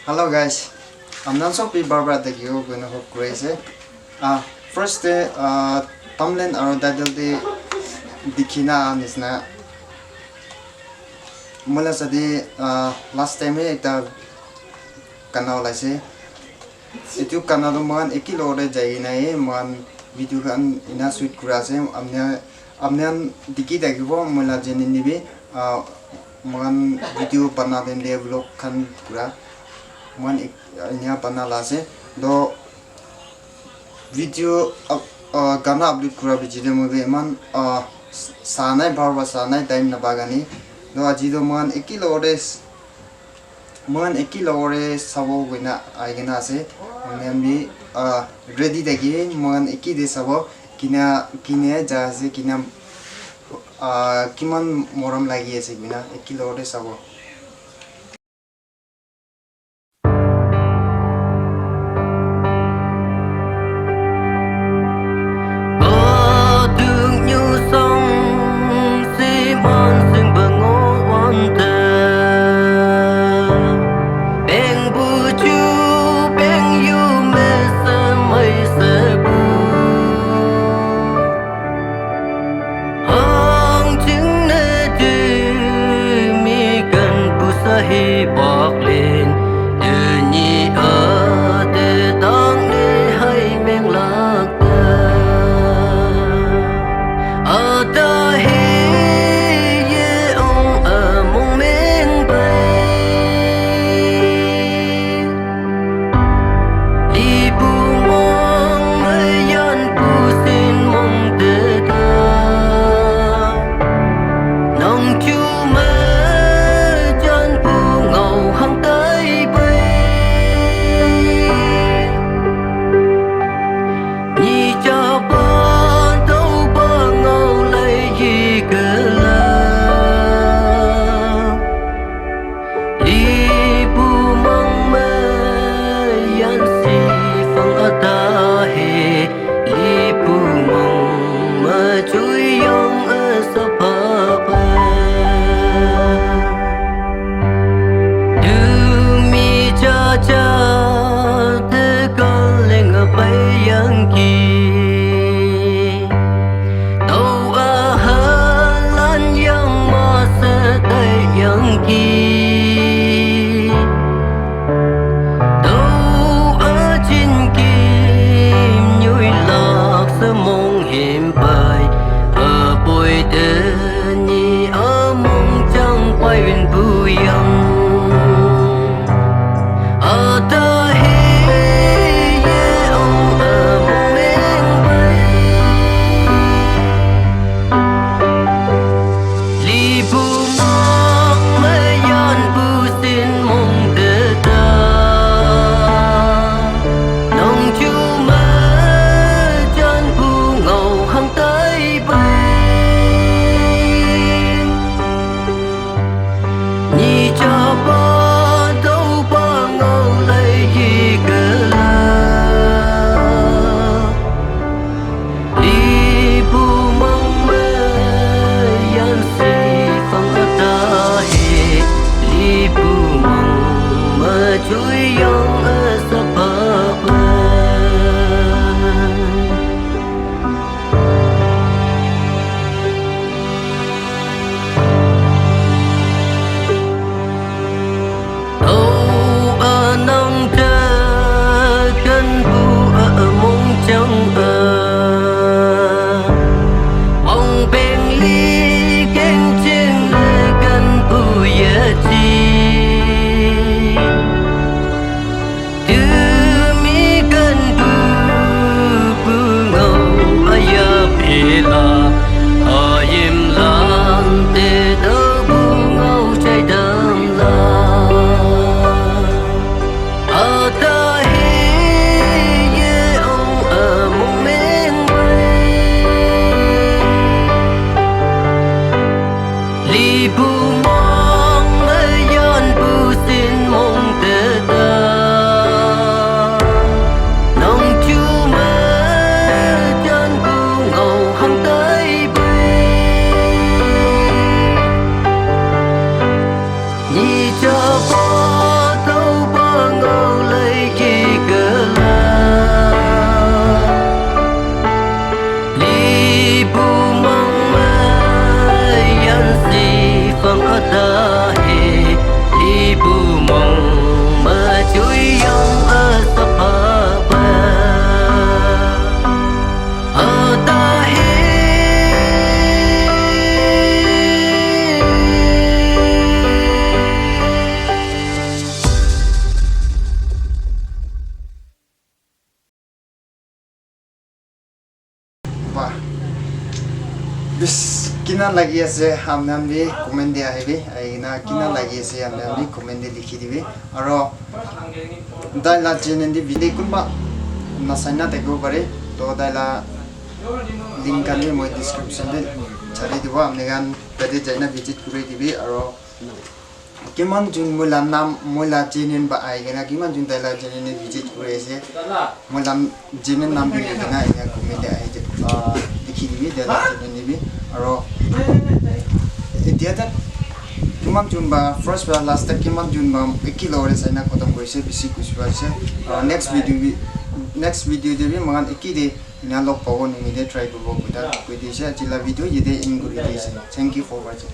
Hello guys, I'm Nanso P. Barbara the Gyo going to hope crazy. First day, thumbnail or title day dikina nisna. Mula sadi last time ekta kanal laise. Itu kanal man ekilo re jai na man video kan ina shoot kura ase amne diki dakibo mula jeni nibi man video bana den de vlog kan kura. Man inya bana lase do video gana upload kura bijide movie man sanai bharwa sanai time na bagani do ajido man ekilores sabo gina aigena ase nembi ready dagi man ekide sabo kina jaase kina kiman moram lagi ase gina ekilores sabo hi bọc lên từ nhị ở từ tang đi hay men lạc ở ta hi ye ông ở mong men bay đi bu mong mấy yan bu xin mong từ ta nông chu কিনা লাগি আছে আপনার কমেন্ট দিয়া আহিবি আইনা কিনা লাগি আছে আপনার কমেন্ট দিয়ে লিখি দিবি আর দাইলা চ্যানেল দি ভিডিও কোনবা নাসাইনা দেখব পারে তো দাইলা লিংক আমি মই ডেসক্রিপশন দে ছাড়ি দিব আপনি গান পেজে যাইনা ভিজিট করে দিবি আর কিমান জুন মইলা নাম মইলা চ্যানেল বা আইগেনা কিমান জুন দাইলা চ্যানেল ভিজিট করে আছে মইলা চ্যানেল নাম দি না আইনা কমেন্ট দিয়ে আই লিখি দিবি দাইলা চ্যানেল দিবি আর এতিয়া কিমান জুন বা ফার্স্ট বা লাস্ট কিমান জুন বা একি লরে চাইনা খতম কৰিছে বেছি কিছু আছে নেক্সট ভিডিও দেবি মান একি দে ইনা লগ পাব নিমিতে ট্রাই করব কইতা কই দিছে আজিলা ভিডিও ইদে ইন কৰি দিছে থ্যাংক ইউ ফর ওয়াচিং